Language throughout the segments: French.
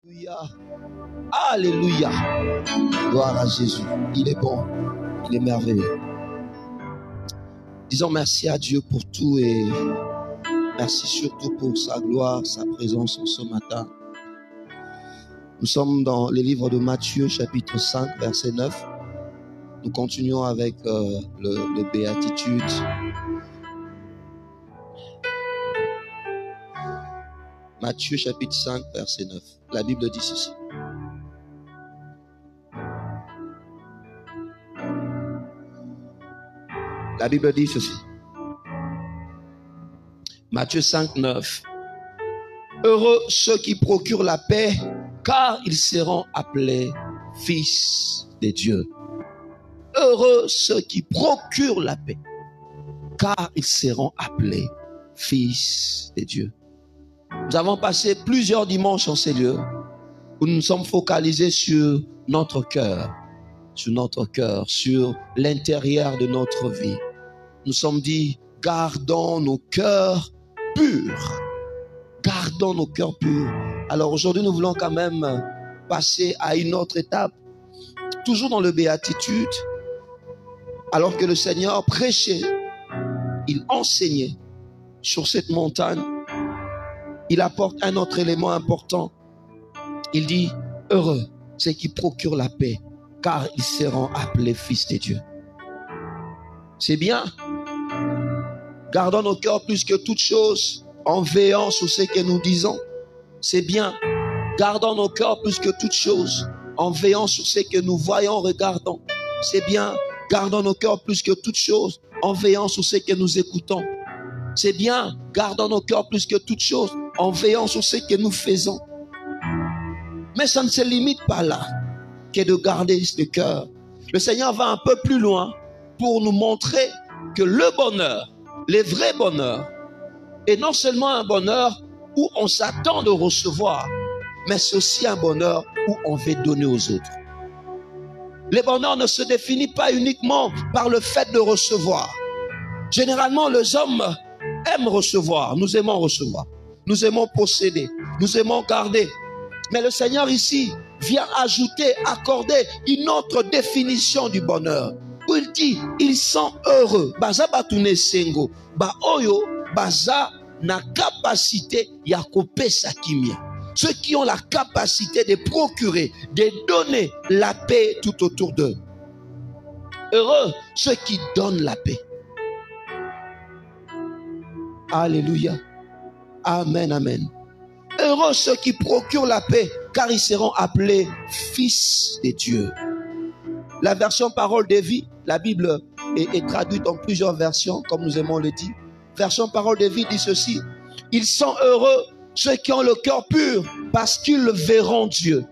Alléluia. Alléluia. Gloire à Jésus. Il est bon. Il est merveilleux. Disons merci à Dieu pour tout et merci surtout pour sa gloire, sa présence en ce matin. Nous sommes dans le livre de Matthieu, chapitre 5, verset 9. Nous continuons avec le béatitude. Matthieu, chapitre 5, verset 9. La Bible dit ceci. La Bible dit ceci. Matthieu 5, 9. Heureux ceux qui procurent la paix, car ils seront appelés fils de Dieu. Heureux ceux qui procurent la paix, car ils seront appelés fils de Dieu. Nous avons passé plusieurs dimanches en ces lieux où nous nous sommes focalisés sur notre cœur, sur l'intérieur de notre vie. Nous sommes dit, gardons nos cœurs purs. Gardons nos cœurs purs. Alors aujourd'hui, nous voulons quand même passer à une autre étape, toujours dans le béatitude, alors que le Seigneur prêchait, il enseignait sur cette montagne. Il apporte un autre élément important. Il dit, heureux ceux qui procurent la paix, car ils seront appelés fils de Dieu. C'est bien. Gardons nos cœurs plus que toute chose, en veillant sur ce que nous disons. C'est bien. Gardons nos cœurs plus que toute chose, en veillant sur ce que nous voyons, regardons. C'est bien. Gardons nos cœurs plus que toute chose, en veillant sur ce que nous écoutons. C'est bien. Gardons nos cœurs plus que toute chose, en veillant sur ce que nous faisons. Mais ça ne se limite pas là, que de garder ce cœur. Le Seigneur va un peu plus loin pour nous montrer que le bonheur, le vrai bonheur, est non seulement un bonheur où on s'attend de recevoir, mais c'est aussi un bonheur où on veut donner aux autres. Le bonheur ne se définit pas uniquement par le fait de recevoir. Généralement, les hommes aiment recevoir, nous aimons recevoir. Nous aimons posséder, nous aimons garder. Mais le Seigneur ici vient ajouter, accorder une autre définition du bonheur. Où il dit, ils sont heureux. Baza batune sengo. Ba oyo, baza na capacité ya kopesa kimia. Ceux qui ont la capacité de procurer, de donner la paix tout autour d'eux. Heureux ceux qui donnent la paix. Alléluia. Amen, amen. Heureux ceux qui procurent la paix, car ils seront appelés fils de Dieu. La version parole de vie, la Bible est traduite en plusieurs versions, comme nous aimons le dire. Version parole de vie dit ceci. Ils sont heureux ceux qui ont le cœur pur, parce qu'ils verront Dieu.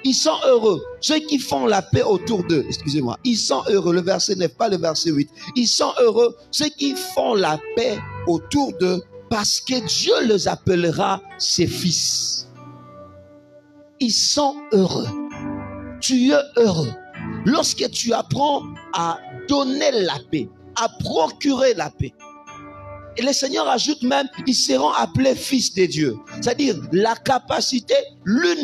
Ils sont heureux, ceux qui font la paix autour d'eux. Excusez-moi. Ils sont heureux, le verset 9, pas le verset 8. Ils sont heureux, ceux qui font la paix autour d'eux, parce que Dieu les appellera ses fils. Ils sont heureux. Tu es heureux. Lorsque tu apprends à donner la paix, à procurer la paix. Et le Seigneur ajoute même, ils seront appelés fils de Dieu. C'est-à-dire la capacité, l'un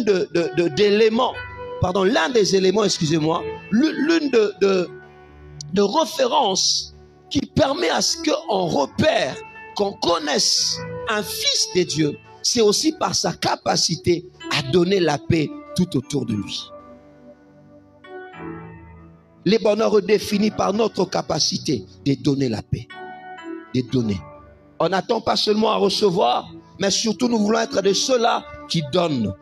des éléments, excusez-moi, l'une de référence qui permet à ce qu'on repère, qu'on connaisse un fils de Dieu, c'est aussi par sa capacité à donner la paix tout autour de lui. Le bonheur est défini par notre capacité de donner la paix, de donner. On n'attend pas seulement à recevoir, mais surtout nous voulons être de ceux-là qui donnent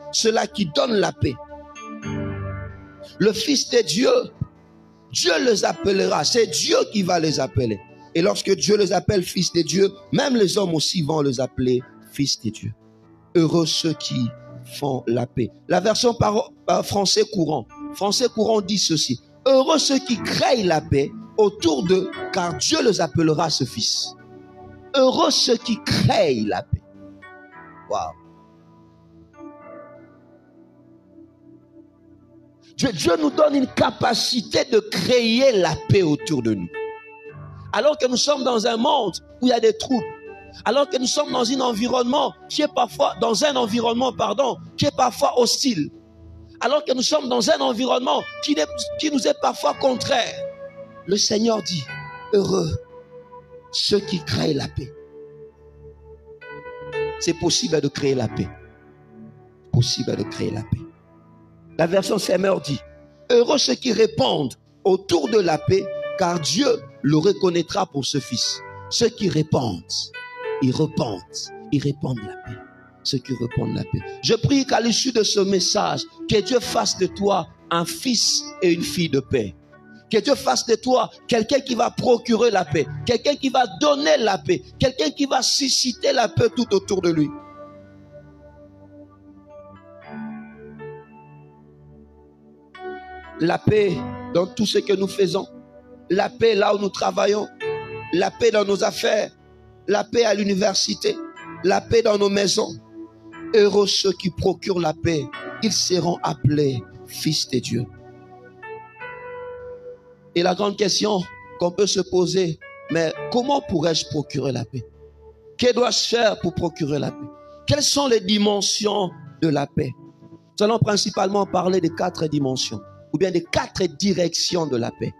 la paix. Le Fils de Dieu, Dieu les appellera, c'est Dieu qui va les appeler. Et lorsque Dieu les appelle fils de Dieu, même les hommes aussi vont les appeler fils de Dieu. Heureux ceux qui font la paix. La version français courant dit ceci. Heureux ceux qui créent la paix autour d'eux, car Dieu les appellera ses fils. Heureux ceux qui créent la paix. Waouh. Dieu nous donne une capacité de créer la paix autour de nous. Alors que nous sommes dans un monde où il y a des troubles, Alors que nous sommes dans un environnement qui est parfois hostile. Alors que nous sommes dans un environnement qui nous est parfois contraire. Le Seigneur dit, heureux ceux qui créent la paix. C'est possible de créer la paix. Possible de créer la paix. La version Semeur dit, heureux ceux qui répandent autour de la paix, car Dieu le reconnaîtra pour ce fils. Ceux qui répandent, ils répandent la paix. Ceux qui répandent la paix. Je prie qu'à l'issue de ce message, que Dieu fasse de toi un fils et une fille de paix. Que Dieu fasse de toi quelqu'un qui va procurer la paix, quelqu'un qui va donner la paix, quelqu'un qui va susciter la paix tout autour de lui. La paix dans tout ce que nous faisons, la paix là où nous travaillons, la paix dans nos affaires, la paix à l'université, la paix dans nos maisons. Heureux ceux qui procurent la paix, ils seront appelés fils de Dieu. Et la grande question qu'on peut se poser, mais comment pourrais-je procurer la paix? Que dois-je faire pour procurer la paix? Quelles sont les dimensions de la paix? Nous allons principalement parler des 4 dimensions, ou bien des 4 directions de la paix.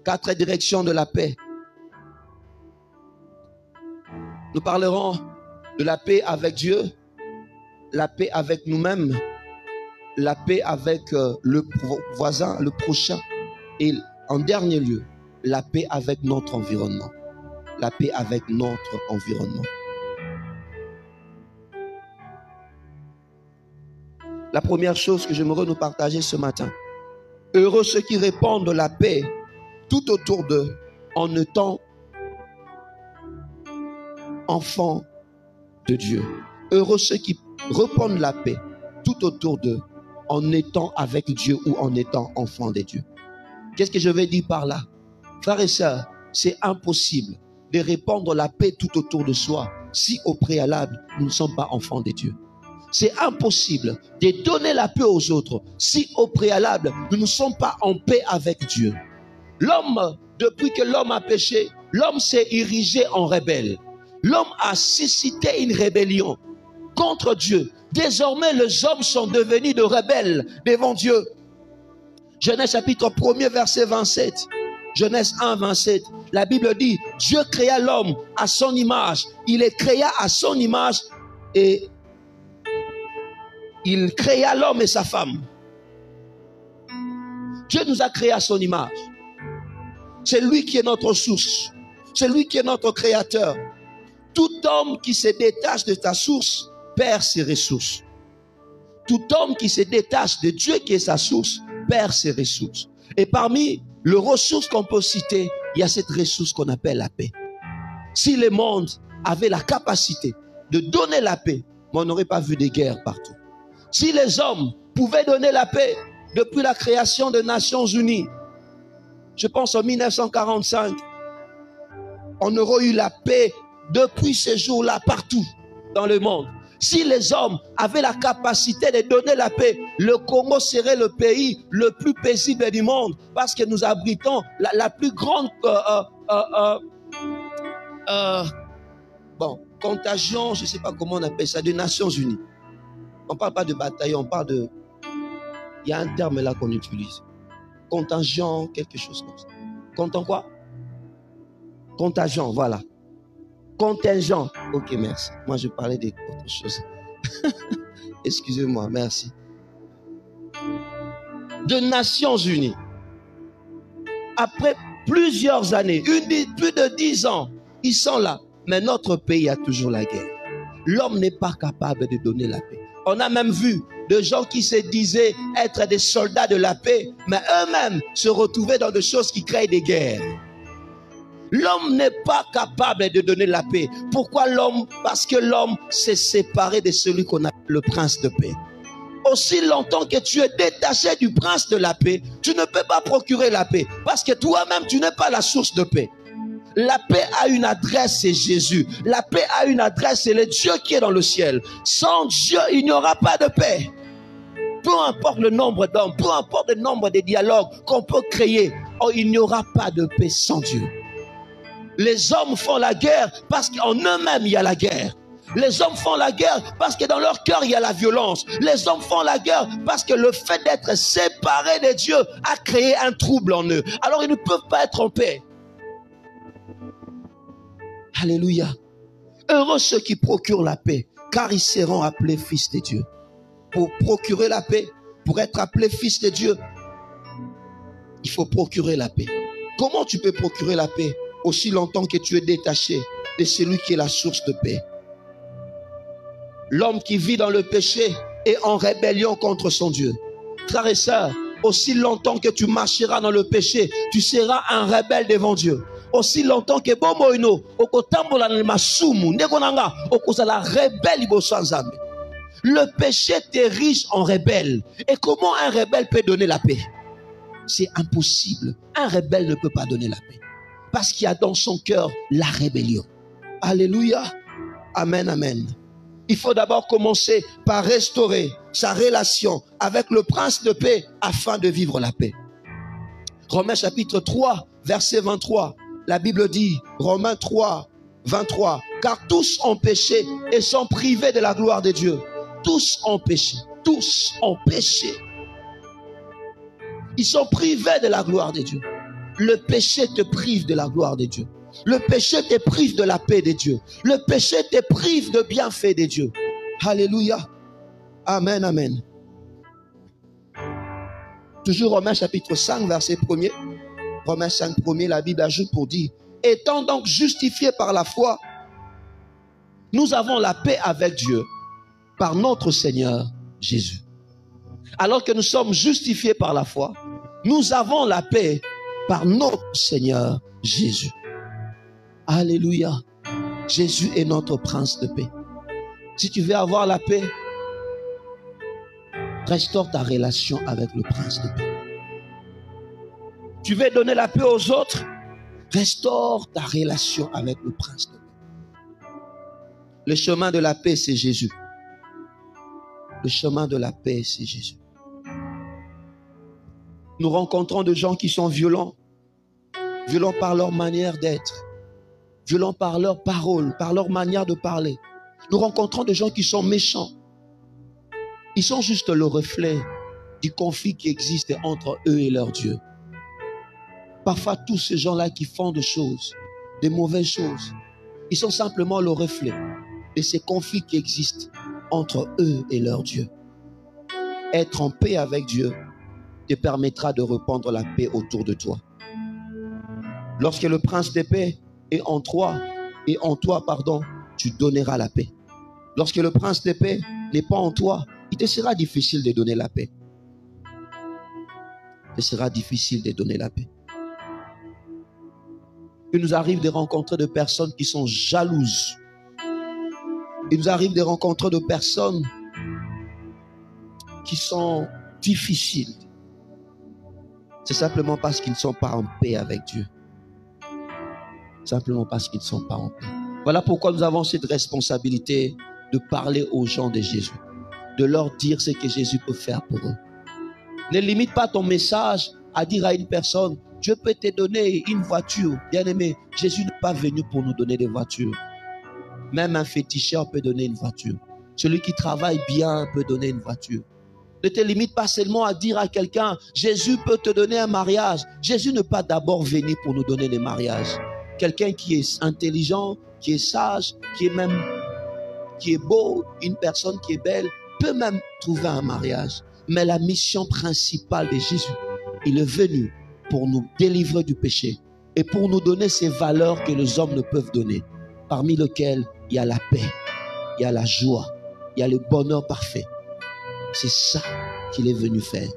4 directions de la paix. Nous parlerons de la paix avec Dieu, la paix avec nous-mêmes, la paix avec le voisin, le prochain, et en dernier lieu, la paix avec notre environnement. La paix avec notre environnement. La première chose que j'aimerais nous partager ce matin. Heureux ceux qui répandent la paix tout autour d'eux en étant enfants de Dieu. Heureux ceux qui répandent la paix tout autour d'eux en étant avec Dieu ou en étant enfants de Dieu. Qu'est-ce que je veux dire par là? Frères et sœurs, c'est impossible de répandre la paix tout autour de soi si au préalable, nous ne sommes pas enfants de Dieu. C'est impossible de donner la paix aux autres si au préalable, nous ne sommes pas en paix avec Dieu. L'homme, depuis que l'homme a péché, l'homme s'est érigé en rebelle. L'homme a suscité une rébellion contre Dieu. Désormais, les hommes sont devenus de rebelles devant Dieu. Genèse chapitre 1er, verset 27. Genèse 1, 27. La Bible dit, Dieu créa l'homme à son image. Il les créa à son image et il créa l'homme et sa femme. Dieu nous a créés à son image. C'est lui qui est notre source. C'est lui qui est notre créateur. Tout homme qui se détache de ta source perd ses ressources. Tout homme qui se détache de Dieu qui est sa source perd ses ressources. Et parmi les ressources qu'on peut citer, il y a cette ressource qu'on appelle la paix. Si le monde avait la capacité de donner la paix, on n'aurait pas vu des guerres partout. Si les hommes pouvaient donner la paix depuis la création des Nations Unies, je pense en 1945, on aurait eu la paix depuis ce jour-là partout dans le monde. Si les hommes avaient la capacité de donner la paix, le Congo serait le pays le plus paisible du monde parce que nous abritons la plus grande contagion, je ne sais pas comment on appelle ça, des Nations Unies. On ne parle pas de bataillon, on parle de... Il y a un terme là qu'on utilise. Contagion, quelque chose comme ça. Content quoi? Contagion, voilà. Contingent. Ok, merci. Moi, je parlais d'autre chose. Excusez-moi, merci. De Nations Unies. Après plusieurs années, plus de 10 ans, ils sont là. Mais notre pays a toujours la guerre. L'homme n'est pas capable de donner la paix. On a même vu de gens qui se disaient être des soldats de la paix, mais eux-mêmes se retrouvaient dans des choses qui créent des guerres. L'homme n'est pas capable de donner la paix. Pourquoi l'homme? Parce que l'homme s'est séparé de celui qu'on appelle le prince de paix. Aussi longtemps que tu es détaché du prince de la paix, tu ne peux pas procurer la paix. Parce que toi-même, tu n'es pas la source de paix. La paix a une adresse, c'est Jésus. La paix a une adresse, c'est le Dieu qui est dans le ciel. Sans Dieu, il n'y aura pas de paix. Peu importe le nombre d'hommes, peu importe le nombre de dialogues qu'on peut créer, il n'y aura pas de paix sans Dieu. Les hommes font la guerre parce qu'en eux-mêmes il y a la guerre. Les hommes font la guerre parce que dans leur cœur il y a la violence. Les hommes font la guerre parce que le fait d'être séparés de Dieu a créé un trouble en eux. Alors ils ne peuvent pas être en paix. Alléluia. Heureux ceux qui procurent la paix, car ils seront appelés fils de Dieu. Pour procurer la paix, pour être appelé fils de Dieu, il faut procurer la paix. Comment tu peux procurer la paix? Aussi longtemps que tu es détaché de celui qui est la source de paix. L'homme qui vit dans le péché est en rébellion contre son Dieu. Frères et sœurs, aussi longtemps que tu marcheras dans le péché, tu seras un rebelle devant Dieu. Aussi longtemps que bomoino okotambola na masumu ndekonanga okozala rebelle liboso ya Nzambe. Le péché t'érige en rebelle. Et comment un rebelle peut donner la paix? C'est impossible. Un rebelle ne peut pas donner la paix. Parce qu'il y a dans son cœur la rébellion. Alléluia. Amen, amen. Il faut d'abord commencer par restaurer sa relation avec le prince de paix afin de vivre la paix. Romains chapitre 3, verset 23. La Bible dit, Romains 3, 23. Car tous ont péché et sont privés de la gloire de Dieu. Tous ont péché. Tous ont péché. Ils sont privés de la gloire de Dieu. Le péché te prive de la gloire de Dieu. Le péché te prive de la paix de Dieu. Le péché te prive de bienfaits de Dieu. Alléluia. Amen, amen. Toujours Romains chapitre 5, verset 1er. Romains 5, 1er, la Bible ajoute pour dire, étant donc justifiés par la foi, nous avons la paix avec Dieu par notre Seigneur Jésus. Alors que nous sommes justifiés par la foi, nous avons la paix par notre Seigneur Jésus. Alléluia. Jésus est notre prince de paix. Si tu veux avoir la paix, restaure ta relation avec le prince de paix. Tu veux donner la paix aux autres, restaure ta relation avec le prince de paix. Le chemin de la paix, c'est Jésus. Le chemin de la paix, c'est Jésus. Nous rencontrons des gens qui sont violents. Violents par leur manière d'être. Violents par leurs paroles, par leur manière de parler. Nous rencontrons des gens qui sont méchants. Ils sont juste le reflet du conflit qui existe entre eux et leur Dieu. Parfois, tous ces gens-là qui font des choses, des mauvaises choses, ils sont simplement le reflet de ces conflits qui existent entre eux et leur Dieu. Être en paix avec Dieu te permettra de répandre la paix autour de toi. Lorsque le prince de paix est en toi, tu donneras la paix. Lorsque le prince de paix n'est pas en toi, il te sera difficile de donner la paix. Il te sera difficile de donner la paix. Il nous arrive de rencontrer des personnes qui sont jalouses. Il nous arrive de rencontrer des personnes qui sont difficiles. C'est simplement parce qu'ils ne sont pas en paix avec Dieu. Simplement parce qu'ils ne sont pas en paix. Voilà pourquoi nous avons cette responsabilité de parler aux gens de Jésus. De leur dire ce que Jésus peut faire pour eux. Ne limite pas ton message à dire à une personne, Dieu peut te donner une voiture. Bien aimé, Jésus n'est pas venu pour nous donner des voitures. Même un féticheur peut donner une voiture. Celui qui travaille bien peut donner une voiture. Ne te limite pas seulement à dire à quelqu'un, Jésus peut te donner un mariage. Jésus n'est pas d'abord venu pour nous donner des mariages. Quelqu'un qui est intelligent, qui est sage, qui est beau, une personne qui est belle, peut même trouver un mariage. Mais la mission principale de Jésus, il est venu pour nous délivrer du péché et pour nous donner ces valeurs que les hommes ne peuvent donner, parmi lesquelles il y a la paix, il y a la joie, il y a le bonheur parfait. C'est ça qu'il est venu faire.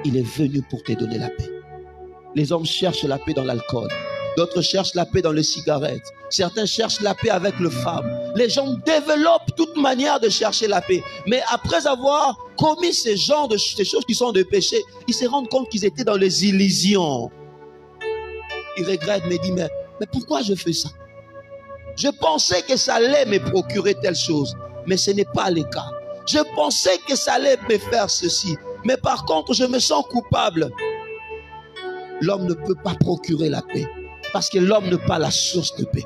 Il est venu pour te donner la paix. Les hommes cherchent la paix dans l'alcool. D'autres cherchent la paix dans les cigarettes. Certains cherchent la paix avec les femmes. Les gens développent toute manière de chercher la paix. Mais après avoir commis ces genres de choses qui sont de péché, ils se rendent compte qu'ils étaient dans les illusions. Ils regrettent, me disent, mais pourquoi je fais ça? Je pensais que ça allait me procurer telle chose. Mais ce n'est pas le cas. Je pensais que ça allait me faire ceci. Mais par contre, je me sens coupable. l'homme ne peut pas procurer la paix. Parce que l'homme n'a pas la source de paix.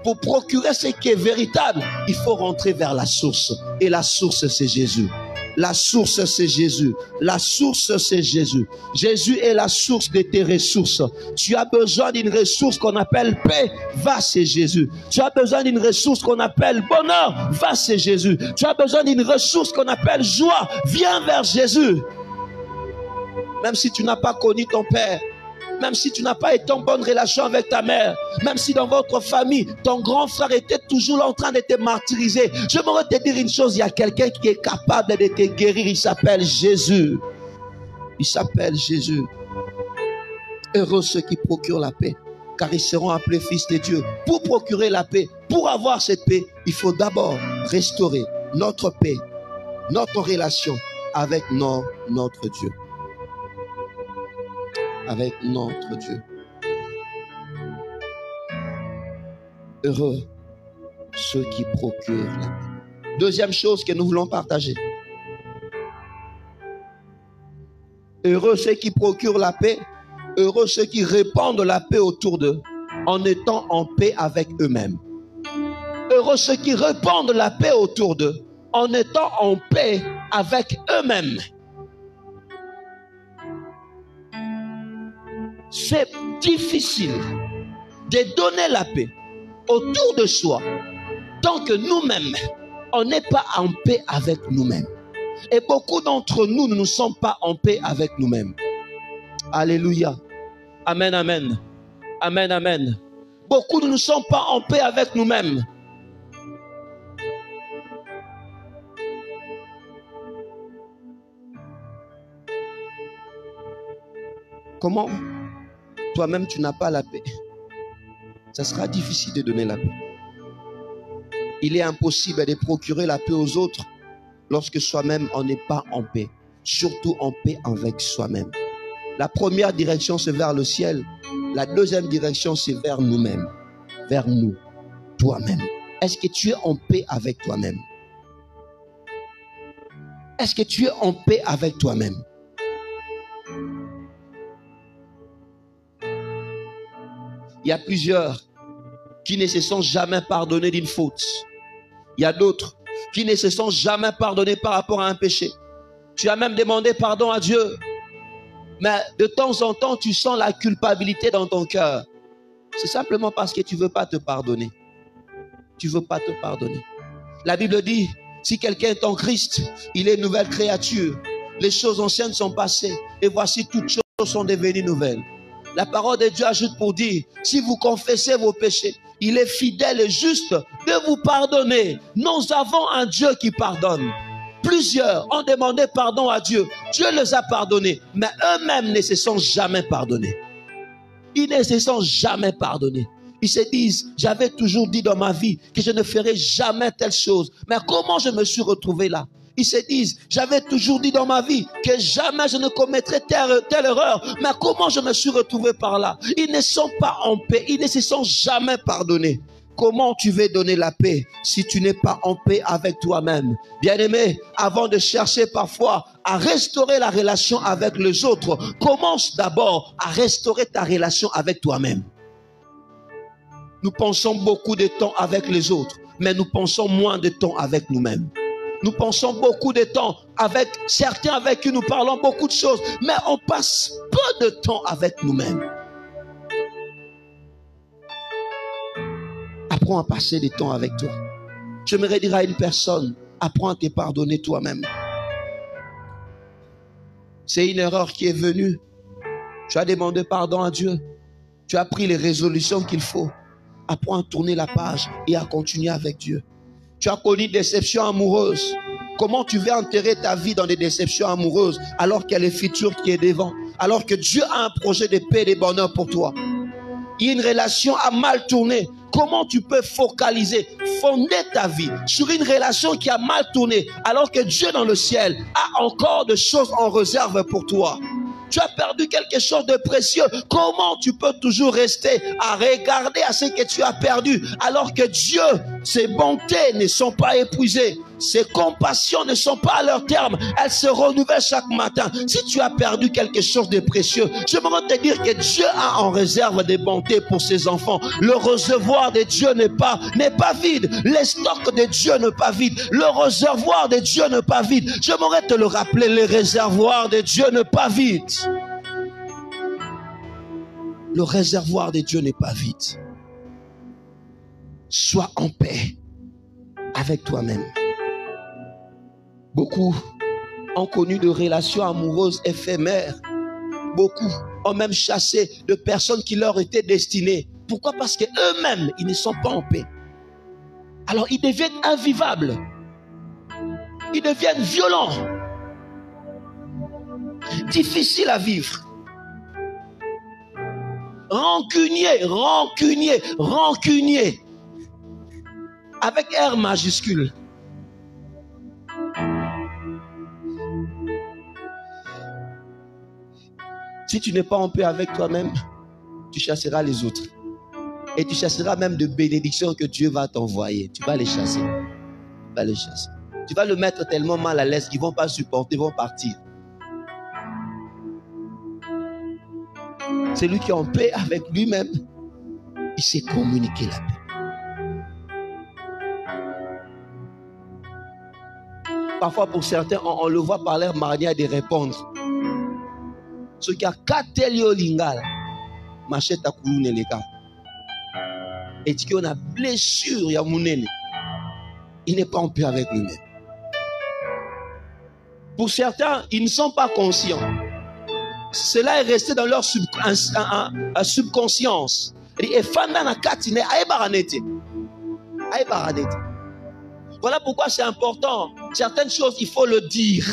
Pour procurer ce qui est véritable, il faut rentrer vers la source. Et la source, c'est Jésus. La source, c'est Jésus. La source, c'est Jésus. Jésus est la source de tes ressources. Tu as besoin d'une ressource qu'on appelle paix, va, c'est Jésus. Tu as besoin d'une ressource qu'on appelle bonheur, va, c'est Jésus. Tu as besoin d'une ressource qu'on appelle joie, viens vers Jésus. Même si tu n'as pas connu ton père, même si tu n'as pas été en bonne relation avec ta mère, même si dans votre famille, ton grand frère était toujours en train de te martyriser, j'aimerais te dire une chose, il y a quelqu'un qui est capable de te guérir, il s'appelle Jésus. Il s'appelle Jésus. Heureux ceux qui procurent la paix, car ils seront appelés fils de Dieu. Pour procurer la paix, pour avoir cette paix, il faut d'abord restaurer notre paix, notre relation avec notre Dieu. Avec notre Dieu. Heureux ceux qui procurent la paix. Deuxième chose que nous voulons partager. Heureux ceux qui procurent la paix. Heureux ceux qui répandent la paix autour d'eux en étant en paix avec eux-mêmes. Heureux ceux qui répandent la paix autour d'eux en étant en paix avec eux-mêmes. C'est difficile de donner la paix autour de soi tant que nous-mêmes, on n'est pas en paix avec nous-mêmes. Et beaucoup d'entre nous ne sommes pas en paix avec nous-mêmes. Alléluia. Amen, amen. Amen, amen. Beaucoup ne sommes pas en paix avec nous-mêmes. Comment toi-même tu n'as pas la paix? Ça sera difficile de donner la paix. Il est impossible de procurer la paix aux autres lorsque soi-même on n'est pas en paix. Surtout en paix avec soi-même. La première direction c'est vers le ciel. La deuxième direction c'est vers nous-mêmes. Vers nous. Toi-même. Est-ce que tu es en paix avec toi-même? Est-ce que tu es en paix avec toi-même? Il y a plusieurs qui ne se sont jamais pardonnés d'une faute. Il y a d'autres qui ne se sont jamais pardonnés par rapport à un péché. Tu as même demandé pardon à Dieu. Mais de temps en temps, tu sens la culpabilité dans ton cœur. C'est simplement parce que tu ne veux pas te pardonner. Tu ne veux pas te pardonner. La Bible dit, si quelqu'un est en Christ, il est une nouvelle créature. Les choses anciennes sont passées et voici toutes choses sont devenues nouvelles. La parole de Dieu ajoute pour dire, si vous confessez vos péchés, il est fidèle et juste de vous pardonner. Nous avons un Dieu qui pardonne. Plusieurs ont demandé pardon à Dieu. Dieu les a pardonnés, mais eux-mêmes ne se sont jamais pardonnés. Ils ne se sont jamais pardonnés. Ils se disent, j'avais toujours dit dans ma vie que je ne ferais jamais telle chose. Mais comment je me suis retrouvé là? Ils se disent, j'avais toujours dit dans ma vie que jamais je ne commettrais telle erreur. Mais comment je me suis retrouvé par là? Ils ne sont pas en paix. Ils ne se sont jamais pardonnés. Comment tu veux donner la paix si tu n'es pas en paix avec toi-même? Bien-aimé, avant de chercher parfois à restaurer la relation avec les autres, commence d'abord à restaurer ta relation avec toi-même. Nous pensons beaucoup de temps avec les autres, mais nous pensons moins de temps avec nous-mêmes. Nous pensons beaucoup de temps avec certains avec qui nous parlons beaucoup de choses, mais on passe peu de temps avec nous-mêmes. Apprends à passer du temps avec toi. J'aimerais dire à une personne, apprends à te pardonner toi-même. C'est une erreur qui est venue. Tu as demandé pardon à Dieu. Tu as pris les résolutions qu'il faut. Apprends à tourner la page et à continuer avec Dieu. Tu as connu des déceptions amoureuses. Comment tu veux enterrer ta vie dans des déceptions amoureuses alors qu'il y a le futur qui est devant? Alors que Dieu a un projet de paix et de bonheur pour toi. Il y a une relation a mal tourné. Comment tu peux focaliser, fonder ta vie sur une relation qui a mal tourné alors que Dieu dans le ciel a encore des choses en réserve pour toi? Tu as perdu quelque chose de précieux. Comment tu peux toujours rester à regarder à ce que tu as perdu alors que Dieu, ses bontés ne sont pas épuisées? Ces compassions ne sont pas à leur terme. Elles se renouvellent chaque matin. Si tu as perdu quelque chose de précieux, je voudrais te dire que Dieu a en réserve des bontés pour ses enfants. Le réservoir de Dieu n'est pas vide. Les stocks de Dieu n'est pas vide. Le réservoir de Dieu n'est pas vide. Je voudrais te le rappeler, le réservoir de Dieu n'est pas vide. Le réservoir de Dieu n'est pas vide. Sois en paix avec toi-même. Beaucoup ont connu de relations amoureuses éphémères. Beaucoup ont même chassé de personnes qui leur étaient destinées. Pourquoi? Parce qu'eux-mêmes, ils ne sont pas en paix. Alors, ils deviennent invivables. Ils deviennent violents. Difficiles à vivre. Rancuniers, rancuniers, rancuniers. Avec R majuscule. Si tu n'es pas en paix avec toi-même, tu chasseras les autres. Et tu chasseras même de bénédictions que Dieu va t'envoyer. Tu vas les chasser. Tu vas les chasser. Tu vas le mettre tellement mal à l'aise qu'ils ne vont pas supporter, ils vont partir. Celui qui est en paix avec lui-même, il sait communiquer la paix. Parfois, pour certains, on le voit par leur manière de répondre. Ce qui a katelio lingal, machette à kouloune les cas. Et dit qu'on a blessure, il y a mounene. Il n'est pas en paix avec lui-même. Pour certains, ils ne sont pas conscients. Cela est resté dans leur subconscience. Et fanda na katine aïbaranete. Aïbaranete. Voilà pourquoi c'est important. Certaines choses, il faut le dire.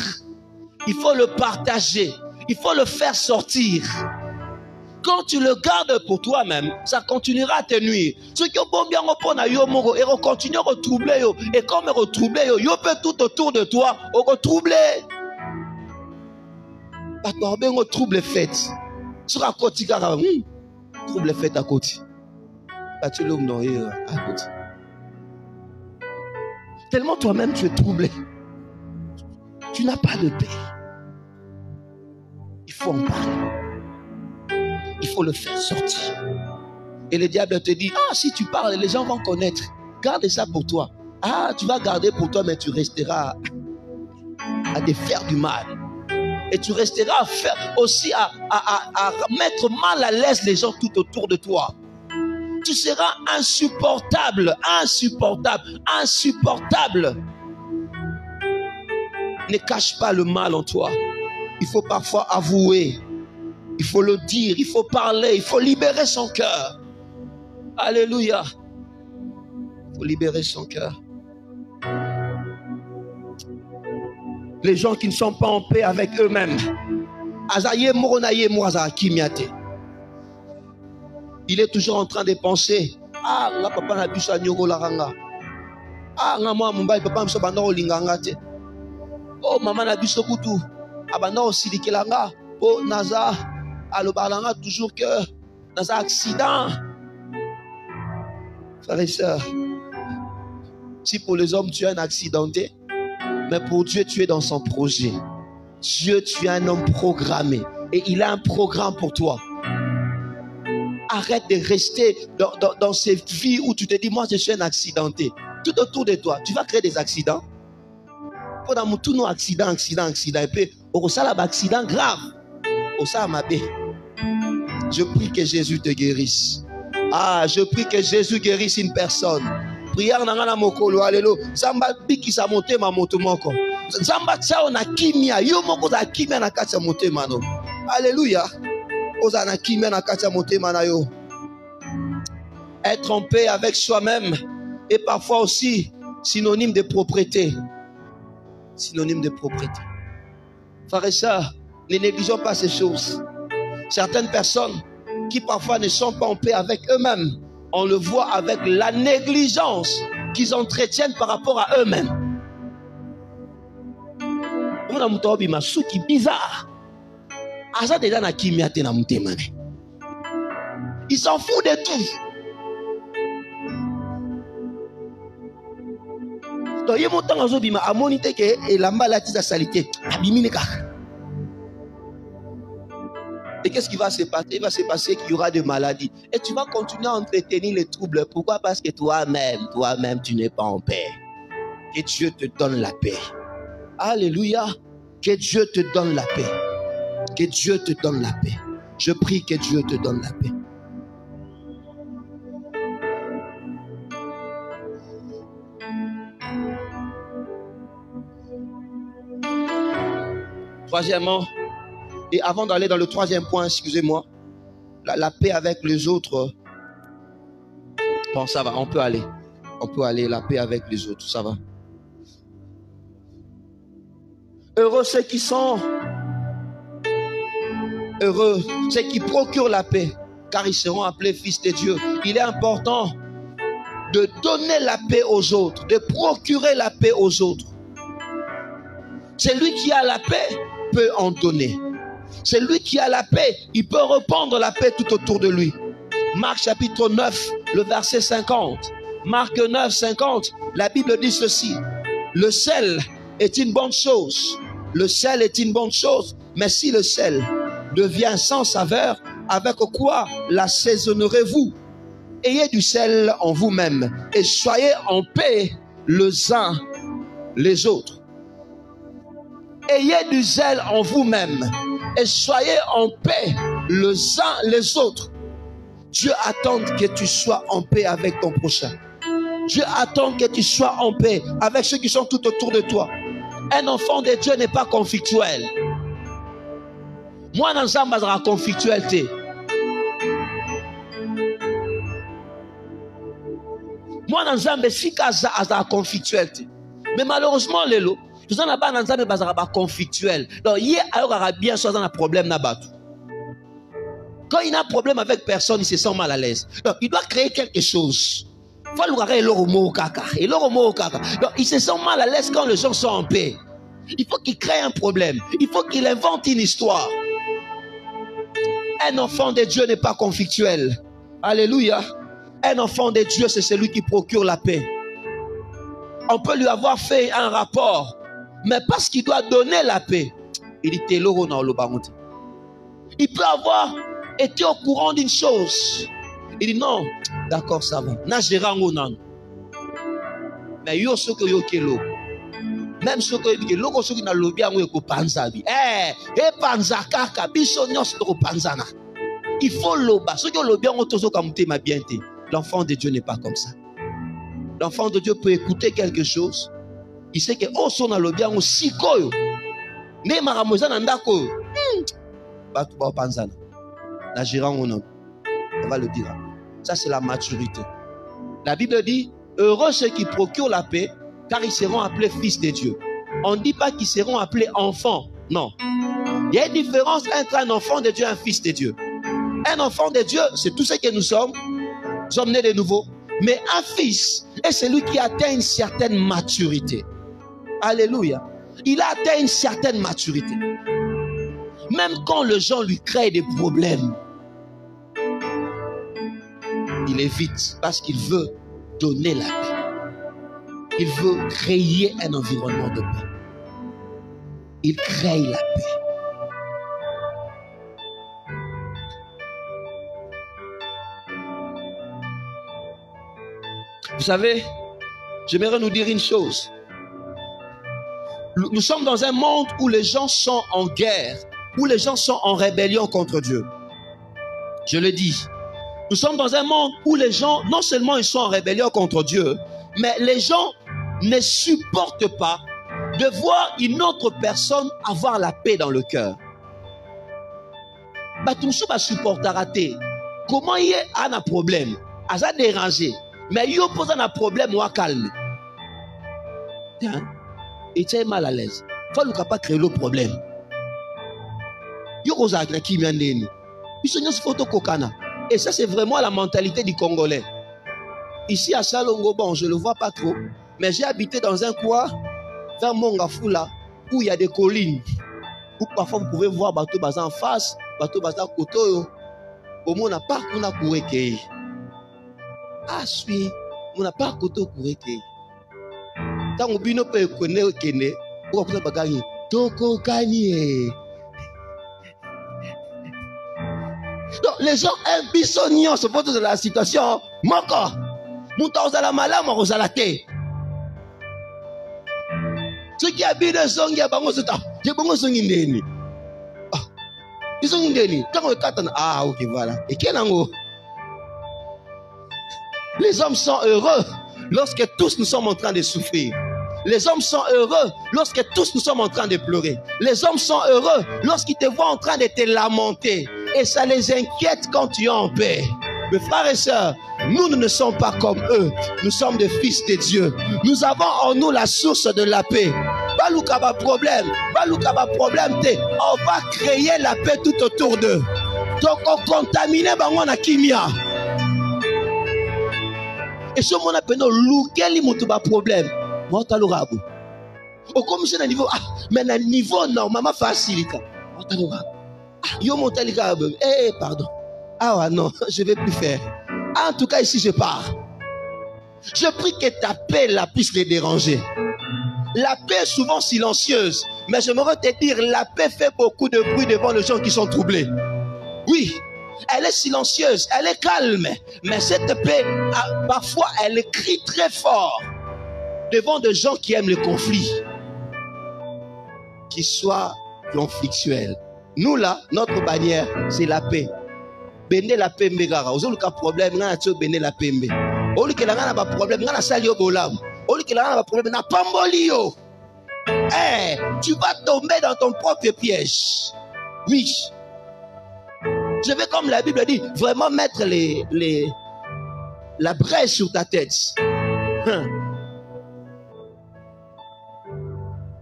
Il faut le partager. Il faut le faire sortir. Quand tu le gardes pour toi-même, ça continuera à te nuire. Ceux qui ont bien et continuent à retroubler. Et comme retroubler, yo peut tout autour de toi, retroubler. Parce que on trouble fête. Sur à côté, trouble fête à côté. Tu l'homme non à côté. Tellement toi-même tu es troublé. Tu n'as pas de paix. Il faut en parler. Il faut le faire sortir. Et le diable te dit, ah, si tu parles, les gens vont connaître. Garde ça pour toi. Ah, tu vas garder pour toi, mais tu resteras à te faire du mal. Et tu resteras à faire aussi à mettre mal à l'aise les gens tout autour de toi. Tu seras insupportable, insupportable, insupportable. Ne cache pas le mal en toi. Il faut parfois avouer. Il faut le dire, il faut parler, il faut libérer son cœur. Alléluia. Il faut libérer son cœur. Les gens qui ne sont pas en paix avec eux-mêmes. Il est toujours en train de penser. Ah, nga papa na biso nyoko la ranga. Ah, nga moi mumbai papa mso banda olinganga te. Oh, maman na biso kutu. Abanda osilikelanga. Oh, naza alobalanga toujours que naza accident. Frères et sœurs, si pour les hommes tu es un accidenté, mais pour Dieu tu es dans son projet. Dieu, tu es un homme programmé et il a un programme pour toi. Arrête de rester dans cette vie où tu te dis, moi je suis un accidenté. Tout autour de toi, tu vas créer des accidents. Pendant tout nos accidents, et puis au ça accident grave. Au ça je prie que Jésus te guérisse. Ah, je prie que Jésus guérisse une personne. Prière nangana mokolo alléluia. Zamba biki sa monte ma moto moko. Zamba tsao na kimia, yo moko za kimia na kati ya motema no. Alléluia. Oza na kimia na kati ya motema na yo. Être en paix avec soi-même est parfois aussi synonyme de propreté. Synonyme de propreté. Frères et sœurs, ne négligeons pas ces choses. Certaines personnes qui parfois ne sont pas en paix avec eux-mêmes, on le voit avec la négligence qu'ils entretiennent par rapport à eux-mêmes. Bizarre. Il s'en fout de tout. Donc, il y a mon temps à moniter que et la maladie de salité. Et qu'est-ce qui va se passer? Il va se passer qu'il y aura des maladies. Et tu vas continuer à entretenir les troubles. Pourquoi? Parce que toi-même, tu n'es pas en paix. Que Dieu te donne la paix. Alléluia. Que Dieu te donne la paix. Que Dieu te donne la paix. Je prie que Dieu te donne la paix. Troisièmement, et avant d'aller dans le troisième point, excusez-moi, la paix avec les autres. Bon, ça va, on peut aller. On peut aller, la paix avec les autres, ça va. Heureux ceux qui sont heureux, ceux qui procurent la paix, car ils seront appelés fils de Dieu. Il est important de donner la paix aux autres, de procurer la paix aux autres. Celui qui a la paix peut en donner. Celui qui a la paix, il peut répandre la paix tout autour de lui. Marc chapitre 9, le verset 50. Marc 9, 50, la Bible dit ceci. Le sel est une bonne chose. Le sel est une bonne chose. Mais si le sel devient sans saveur, avec quoi l'assaisonnerez-vous? Ayez du sel en vous-même et soyez en paix les uns les autres. Ayez du zèle en vous-même et soyez en paix les uns les autres. Dieu attend que tu sois en paix avec ton prochain. Dieu attend que tu sois en paix avec ceux qui sont tout autour de toi. Un enfant de Dieu n'est pas conflictuel. Moi, dans Zamba, je suis conflictuel. Moi, dans Zamba, je suis conflictuel. Mais malheureusement, les lots, tout ça là-bas, dans Zamba, je suis conflictuel. Donc, hier, il y a bien sûr un problème là-bas. Quand il a un problème avec personne, il se sent mal à l'aise. Donc, il doit créer quelque chose. Il faut donc, il se sent mal à l'aise quand les gens sont en paix. Il faut qu'il crée un problème. Il faut qu'il invente une histoire. Un enfant de Dieu n'est pas conflictuel. Alléluia. Un enfant de Dieu, c'est celui qui procure la paix. On peut lui avoir fait un rapport, mais parce qu'il doit donner la paix, il dit il peut avoir été au courant d'une chose. Il dit non, d'accord, ça va. Mais yo ce que yo kelo. Même ce que yo loko ce qui na lobby ango ko panzabi. Panzaka biso nyos to panzana. Il faut loba. Ce que lobby ango tozo kamute ma bienté. L'enfant de Dieu n'est pas comme ça. L'enfant de Dieu peut écouter quelque chose. Il sait que oh son na lobby ango sikoyo. Ne maramoza na ndako. Ba to ba panzana. Na girango non. On va le dire. Ça c'est la maturité. La Bible dit heureux ceux qui procurent la paix, car ils seront appelés fils de Dieu. On ne dit pas qu'ils seront appelés enfants. Non. Il y a une différence entre un enfant de Dieu et un fils de Dieu. Un enfant de Dieu, c'est tout ce que nous sommes. Nous sommes nés de nouveau. Mais un fils est celui qui atteint une certaine maturité. Alléluia. Il a atteint une certaine maturité. Même quand les gens lui créent des problèmes, il évite parce qu'il veut donner la paix. Il veut créer un environnement de paix. Il crée la paix. Vous savez, j'aimerais nous dire une chose. Nous sommes dans un monde où les gens sont en guerre, où les gens sont en rébellion contre Dieu. Je le dis. Nous sommes dans un monde où les gens, non seulement ils sont en rébellion contre Dieu, mais les gens ne supportent pas de voir une autre personne avoir la paix dans le cœur. Batumso va supporter rater. Comment il a un problème? Il a dérangé. Mais il pose un problème ou à calme. Il est mal à l'aise. Il ne faut pas créer le problème. Il y a un qui vient de nous. Il y a une photo kokana. Et ça, c'est vraiment la mentalité du Congolais. Ici à Salongo, bon, je ne le vois pas trop. Mais j'ai habité dans un coin, vers Mongafula, où il y a des collines. Où parfois vous pouvez voir bateau bazar en face, bateau bazar koto. Au moins, on n'a pas qu'on a couru. Ah, suis, on n'a pas koto couru. Tant bino pe connaît kene, pour que ça gagne. Toko kanye. Donc les gens aiment bisognon se portent dans la situation. Moko. Mouta osala mala mo osala te. Ceux qui habitent le son ya bango sota. Je bango son indeni. Ah. Ils sont indeni. Quand on katana ah OK voilà. Et kenango. Les hommes sont heureux lorsque tous nous sommes en train de souffrir. Les hommes sont heureux lorsque tous nous sommes en train de pleurer. Les hommes sont heureux lorsqu'ils te voient en train de te lamenter. Et ça les inquiète quand tu es en paix. Mes frères et sœurs, nous ne sommes pas comme eux. Nous sommes des fils de Dieu. Nous avons en nous la source de la paix. Baluka problème. Baluka problème. On va créer la paix tout autour d'eux. Donc on contamine bango kimia. Et ce monde appelle quel est problème. Moi, tu as le rabou. Au comme c'est un niveau, mais un niveau normalement facile. Moi, tu as le rabou. Yo, mon tel rabou. Eh, pardon. Ah, ouais, non, je ne vais plus faire. En tout cas, ici, je pars. Je prie que ta paix la puisse les déranger. La paix est souvent silencieuse. Mais j'aimerais te dire, la paix fait beaucoup de bruit devant les gens qui sont troublés. Oui. Elle est silencieuse, elle est calme. Mais cette paix, parfois, elle crie très fort devant des gens qui aiment le conflit, qui soient conflictuels. Nous, là, notre bannière, c'est la paix. Bende la paix, mbegara. Vous avez un problème, vous avez bende la paix. Vous avez un problème, vous avez un salio bolam. Vous avez un problème, vous avez un pambolio. Eh, tu vas tomber dans ton propre piège. Oui. Je vais, comme la Bible dit, vraiment mettre la brèche sur ta tête.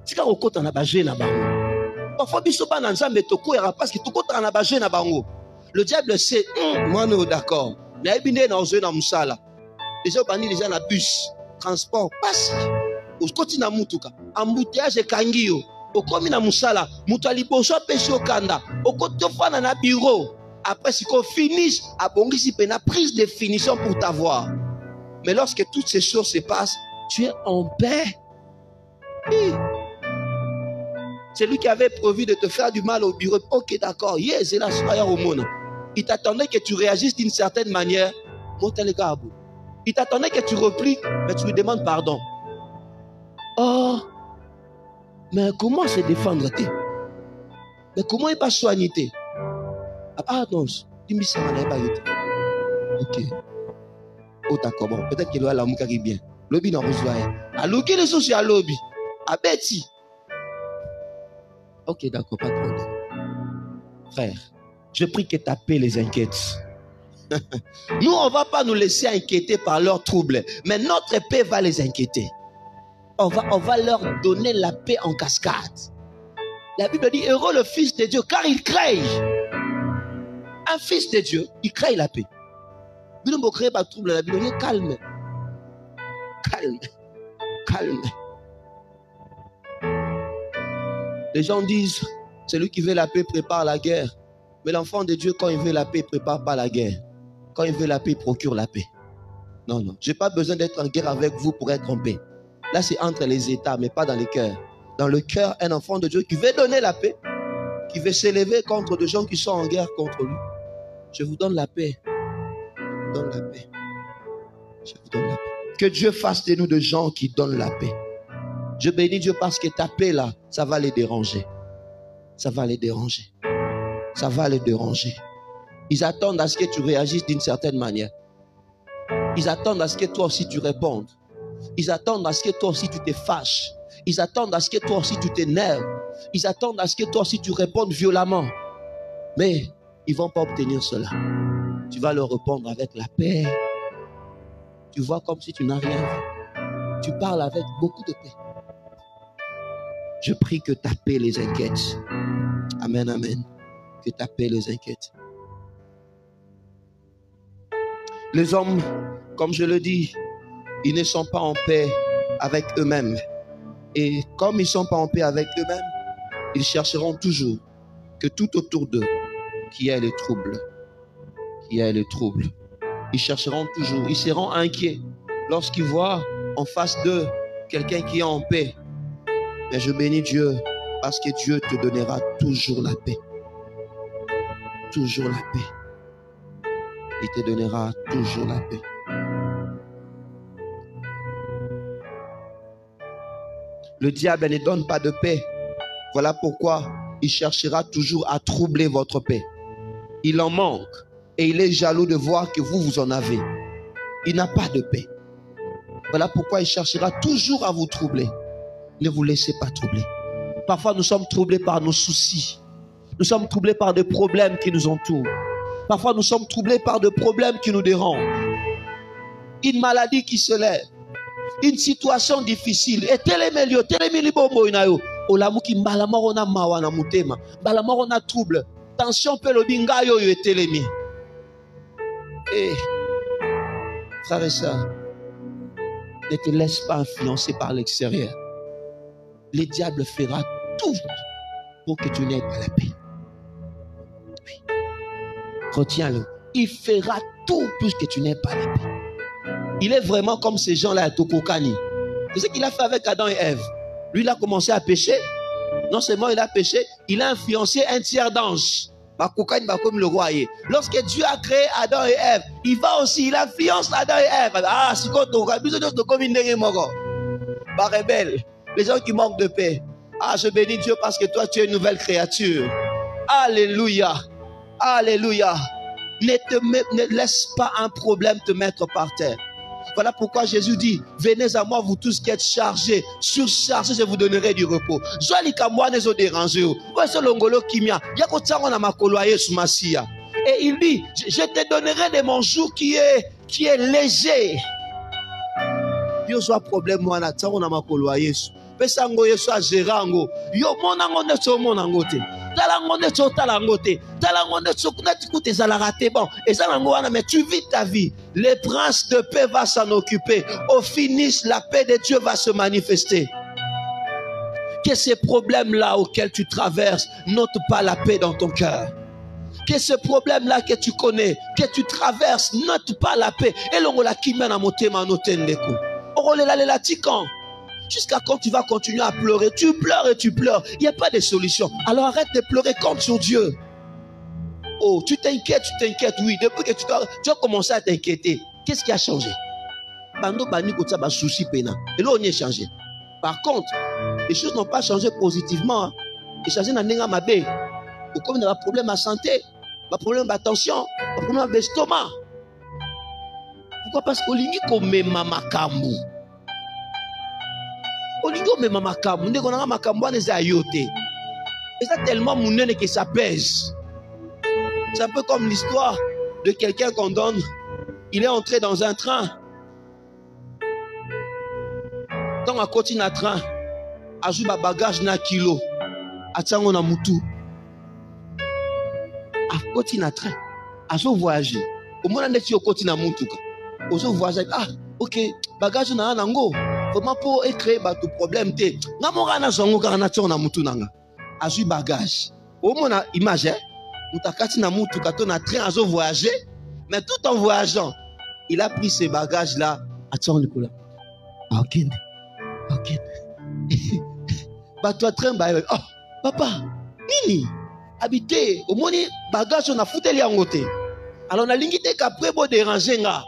C'est quand on compte en abagé na bango. Parfois, biso pas dans un métoko et parce que tout compte en abagé na bango. Le diable sait, moi non d'accord. Mais il vient dans un musala. Les gens bandit déjà la bus, transport, passe. Au côté na mutuka, embouteillage et kangio. Au comme na musala, mutali boso pêche au kanda. Au côté de na bureau. Après, si on finit, à Bongisi, il y a une prise de finition pour t'avoir. Mais lorsque toutes ces choses se passent, tu es en paix. Oui. C'est lui qui avait prévu de te faire du mal au bureau. Ok, d'accord. Yes, c'est là, au monde. Il t'attendait que tu réagisses d'une certaine manière. Il t'attendait que tu replies, mais tu lui demandes pardon. Oh, mais comment se défendre? Mais comment il va soigner? Ah non, tu me dis ça, ok. Oh d'accord, bon, peut-être qu'il y a la mouka qui est bien. Lobby n'a reçu rien. Alors, qui est le à lobby? À Betty. Ok, d'accord, pas de problème. Frère, je prie que ta paix les inquiète. Nous, on ne va pas nous laisser inquiéter par leurs troubles, mais notre paix va les inquiéter. On va leur donner la paix en cascade. La Bible dit, heureux le Fils de Dieu, car il crée. Un fils de Dieu, il crée la paix. Il ne crée pas de trouble, la Bible dit calme. Calme. Calme. Les gens disent, celui qui veut la paix prépare la guerre. Mais l'enfant de Dieu, quand il veut la paix, il ne prépare pas la guerre. Quand il veut la paix, il procure la paix. Non, non. Je n'ai pas besoin d'être en guerre avec vous pour être en paix. Là, c'est entre les États, mais pas dans les cœurs. Dans le cœur, un enfant de Dieu qui veut donner la paix, qui veut s'élever contre des gens qui sont en guerre contre lui. Je vous donne la paix. Je vous donne la paix. Je vous donne la paix. Que Dieu fasse de nous de gens qui donnent la paix. Je bénis Dieu parce que ta paix là, ça va les déranger. Ça va les déranger. Ça va les déranger. Ils attendent à ce que tu réagisses d'une certaine manière. Ils attendent à ce que toi aussi tu répondes. Ils attendent à ce que toi aussi tu te fâches. Ils attendent à ce que toi aussi tu t'énerves. Ils attendent à ce que toi aussi tu répondes violemment. Mais ils ne vont pas obtenir cela. Tu vas leur répondre avec la paix. Tu vois comme si tu n'as rien vu. Tu parles avec beaucoup de paix. Je prie que ta paix les inquiète. Amen, amen. Que ta paix les inquiète. Les hommes, comme je le dis, ils ne sont pas en paix avec eux-mêmes. Et comme ils ne sont pas en paix avec eux-mêmes, ils chercheront toujours que tout autour d'eux, qu'il y ait le trouble. Qu'il y ait le trouble. Ils chercheront toujours, ils seront inquiets lorsqu'ils voient en face d'eux quelqu'un qui est en paix. Mais je bénis Dieu parce que Dieu te donnera toujours la paix. Toujours la paix. Il te donnera toujours la paix. Le diable ne donne pas de paix. Voilà pourquoi il cherchera toujours à troubler votre paix. Il en manque et il est jaloux de voir que vous en avez. Il n'a pas de paix. Voilà pourquoi il cherchera toujours à vous troubler. Ne vous laissez pas troubler. Parfois nous sommes troublés par nos soucis. Nous sommes troublés par des problèmes qui nous entourent. Parfois nous sommes troublés par des problèmes qui nous dérangent. Une maladie qui se lève. Une situation difficile. Et télémélio, télémélibombo inayo. Olamuki mbalamoro na mawa na mutema. Mbalamoro na trouble. Tension pe lobinga yo yo télémi. Eh, frère et sœur, ne te laisse pas influencer par l'extérieur. Le diable fera tout pour que tu n'aies pas la paix. Oui. Retiens-le. Il fera tout pour que tu n'aies pas la paix. Il est vraiment comme ces gens-là à Tokokani. C'est ce qu'il a fait avec Adam et Ève. Lui, il a commencé à pécher. Non seulement il a péché, il a influencé un tiers d'anges. Comme le roi. Lorsque Dieu a créé Adam et Ève, il va aussi, il influence Adam et Ève. Ah, si quand on a besoin de comme une rebelle, les gens qui manquent de paix. Ah, je bénis Dieu parce que toi, tu es une nouvelle créature. Alléluia. Alléluia. Ne laisse pas un problème te mettre par terre. Voilà pourquoi Jésus dit, venez à moi vous tous qui êtes chargés, surchargés, je vous donnerai du repos. Et il dit, je te donnerai de mon jour qui est léger. Yo soit problème moi na tsango na makolo ya Yesu. Pesa ngo Yesu a gerango. Yo mona ngo netso mona ngote. Tala ngo netso tala ngote. Tala ngo netso kunati kute zala raté bon. Et ça ngo wana mais tu vis ta vie. Le prince de paix va s'en occuper. Au finish la paix de Dieu va se manifester. Que ces problèmes-là auxquels tu traverses n'ôtent pas la paix dans ton cœur. Que ce problème-là que tu connais, que tu traverses, n'ôte pas la paix. Et l'on la kimena motema noten leko. Jusqu'à quand tu vas continuer à pleurer? Tu pleures et tu pleures. Il n'y a pas de solution. Alors arrête de pleurer, compte sur Dieu. Oh, tu t'inquiètes, oui. Depuis que tu as commencé à t'inquiéter, qu'est-ce qui a changé? Et là, on y est changé. Par contre, les choses n'ont pas changé positivement. Et changé dans le mabé. Comme il y a un problème à santé, un problème d'attention, un problème d'estomac. Pourquoi? Parce qu'on dit qu'on met mamakambu. On dit qu'on met mamakambu. On dit qu'on a mamakambu, on est ayote. Et ça tellement mounene que ça pèse. C'est un peu comme l'histoire de quelqu'un qu'on donne. Il est entré dans un train. Dans un continent à train, a joué ma bagage na kilo. A tsango na mutu. A continent à train. A joué voyager. Au moins on est sur continent à mutu. Ozo voyager. Ah, ok. Bagage na nango. Vraiment pour créer tout problème te. Na morana zongo kana tsango na mutu nanga. A joué bagage. Au moins image. Mutakati na mutu kato na train a joué voyager. Mais tout en voyageant, il a pris ces bagages là à tsango Nicolas. Ah ok. Ok. Bah toi train bah oh papa nini habité au moins bagage on a foutu les angoté. Alors on a l'ingité qu'après beau déranger nga.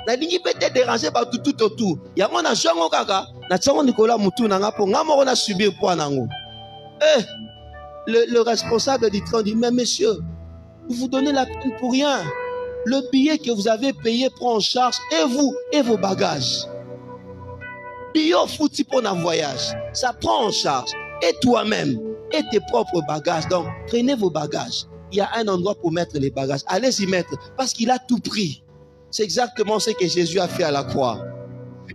Na lingi peut-être déranger bah tout autour. Ya on a jango kaka na tsango Nicolas mutu nanga po nga mo na subir point nango. Le responsable du train dit mais monsieur, vous donnez la peine pour rien. Le billet que vous avez payé prend en charge et vous et vos bagages. Bio foutu pour un voyage, ça prend en charge. Et toi-même, et tes propres bagages. Donc, prenez vos bagages. Il y a un endroit pour mettre les bagages. Allez-y mettre, parce qu'il a tout pris. C'est exactement ce que Jésus a fait à la croix.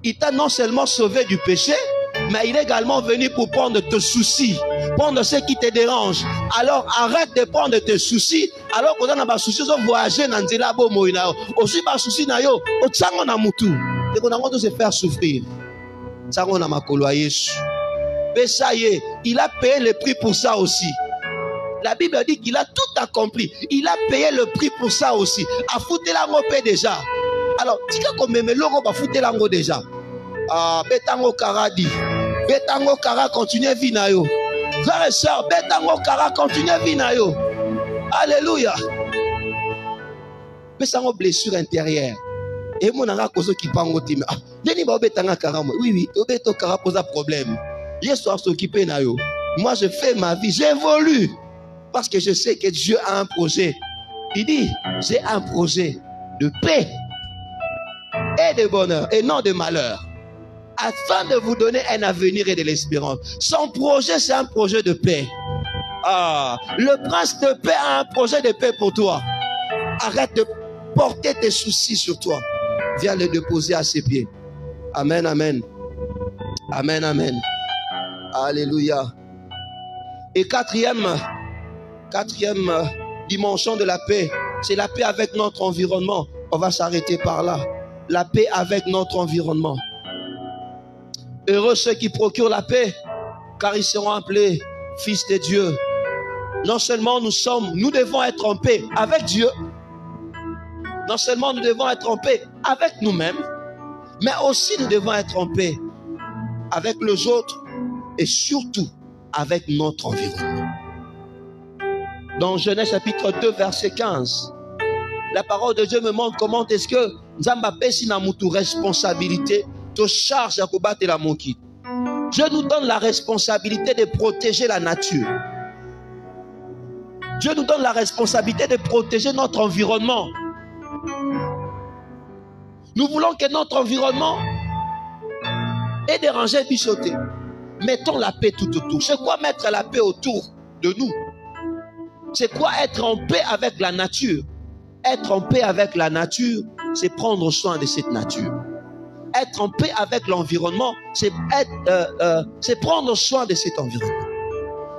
Il t'a non seulement sauvé du péché, mais il est également venu pour prendre tes soucis, prendre ce qui te dérange. Alors, arrête de prendre tes soucis. Alors qu'on a des soucis, on voyager dans le labo moina. Aussi, des soucis na yo, au tsango na mutu. Et qu'on a envie de se faire souffrir. Tsango na makolo ya Yesu. Mais ça y est, il a payé le prix pour ça aussi. La Bible dit qu'il a tout accompli. Il a payé le prix pour ça aussi. A foutu l'ango paix déjà. Alors, dis-moi comme même l'ango va foutu l'ango déjà. Ah, betango karadi. Betango kara continue vinayo. Frères et sœurs, betango kara continue vinayo. Alléluia. Betango blessure intérieure. Et mon anga kozo qui pango time. Ah, deni ba betanga kara mo. Oui, obeto kara pose un problème. Je dois s'occuper nayo. Moi, je fais ma vie, j'évolue. Parce que je sais que Dieu a un projet. Il dit, j'ai un projet de paix et de bonheur et non de malheur, afin de vous donner un avenir et de l'espérance. Son projet, c'est un projet de paix. Ah, le prince de paix a un projet de paix pour toi. Arrête de porter tes soucis sur toi. Viens les déposer à ses pieds. Amen, amen. Amen, amen. Alléluia. Et quatrième dimension de la paix, c'est la paix avec notre environnement. On va s'arrêter par là. La paix avec notre environnement. Heureux ceux qui procurent la paix, car ils seront appelés fils de Dieu. Non seulement nous devons être en paix avec Dieu, non seulement nous devons être en paix avec nous-mêmes, mais aussi nous devons être en paix avec les autres et surtout avec notre environnement. Dans Genèse chapitre 2 verset 15, la parole de Dieu me montre comment est-ce que Nzamba pesi na mutu responsabilité te charge à combattre la moki. Dieu nous donne la responsabilité de protéger la nature. Dieu nous donne la responsabilité de protéger notre environnement. Nous voulons que notre environnement ait dérangé bichoté. Mettons la paix tout autour. C'est quoi mettre la paix autour de nous? C'est quoi être en paix avec la nature? Être en paix avec la nature, c'est prendre soin de cette nature. Être en paix avec l'environnement, c'est prendre soin de cet environnement.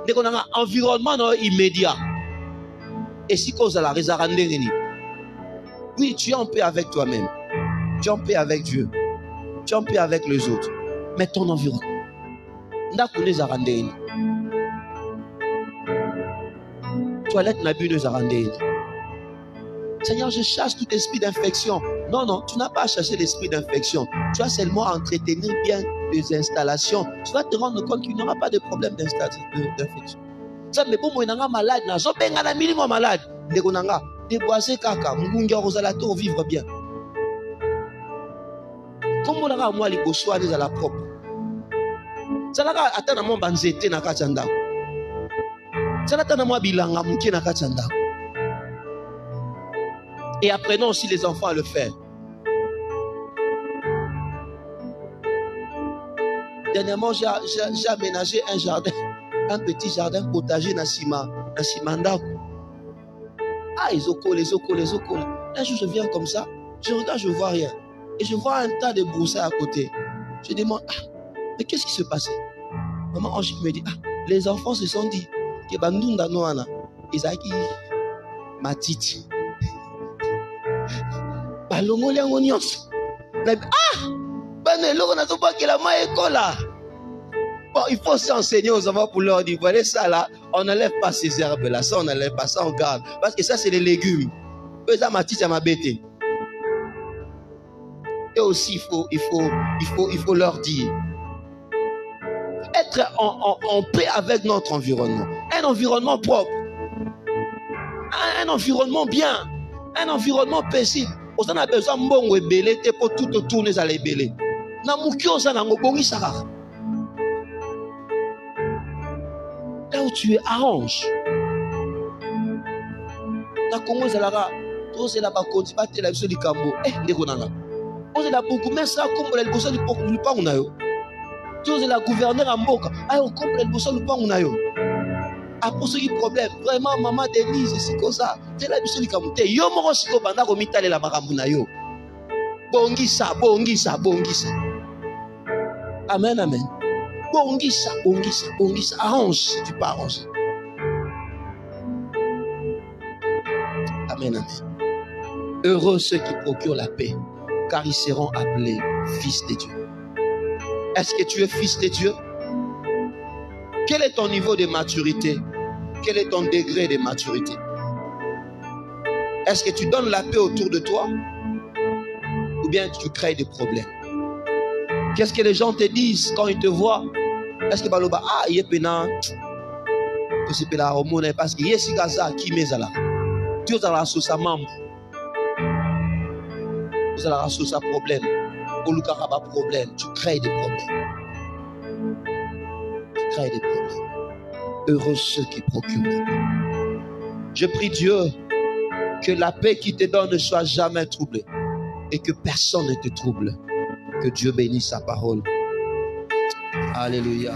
Dès qu'on a un environnement immédiat, et si cause à la résaranderie, oui, tu es en paix avec toi-même, tu es en paix avec Dieu, tu es en paix avec les autres, mais ton environnement, toilette n'a plus de zarandéine. Seigneur, je chasse tout esprit d'infection. Non, non, tu n'as pas chassé l'esprit d'infection. Tu as seulement à entretenir bien les installations. Tu vas te rendre compte qu'il n'y aura pas de problème d'infection. Ça me bon, moi, malade, na zo benga na milimo malade. Ndeko nanga, déboiser kaka, mungunga rozalato vivre bien. Comme on a moi les bosois à la propre. Ça n'a pas atteint mon banzete na kachanda. Ça n'a pas moi bilanga muki na kachanda. Et apprenons aussi les enfants à le faire. Dernièrement, j'ai aménagé un jardin, un petit jardin potager na Simandako. Ah, ils ont collé. Un jour, je viens comme ça, je regarde, je ne vois rien. Et je vois un tas de broussailles à côté. Je demande, mais qu'est-ce qui se passait? Maman Ange me dit, les enfants se sont dit que Bandunda Noana, Isaki, Matiti. Bon, il faut s'enseigner aux enfants pour leur dire, voilà ça là, on n'enlève pas ces herbes là, ça on n'enlève pas, ça on garde. Parce que ça c'est les légumes. Ça m'a bêté. Et aussi il faut leur dire, être en paix avec notre environnement. Un environnement propre. Un environnement bien. Un environnement paisible. On a besoin de bon rebelle pour tout tourner à l'ébélé. Na mukio za na ngobongi sara. Là où tu es, arrange. Na Congo zalara, to c'est la bakonzi ba tela biso likambo. Ndeko nanga. On c'est la beaucoup mais ça comme la liboso du pangu na yo. To c'est la gouverneur à Mboka. On comprend la liboso du pangu na yo. Après ce qui problème, vraiment maman Denise c'est comme ça. C'est la biso likambo te. Yo moko siko banda ko mitale la makambu na yo. Bongisa. Amen, amen. Bongisa. Arrange, tu peux arranger. Amen, amen. Heureux ceux qui procurent la paix, car ils seront appelés fils de Dieu. Est-ce que tu es fils de Dieu? Quel est ton niveau de maturité? Quel est ton degré de maturité? Est-ce que tu donnes la paix autour de toi? Ou bien tu crées des problèmes? Qu'est-ce que les gens te disent quand ils te voient? Est-ce que baloba ah il est pénal? Que c'est pénal au monde parce que yes gaza qui met là. Tu as la sauce à membre. Vous avez la sauce à problème. Au lieu d'avoir problème, tu crées des problèmes. Tu crées des problèmes. Heureux ceux qui procurent la paix. Je prie Dieu que la paix qui te donne ne soit jamais troublée et que personne ne te trouble. Que Dieu bénisse sa parole. Alléluia.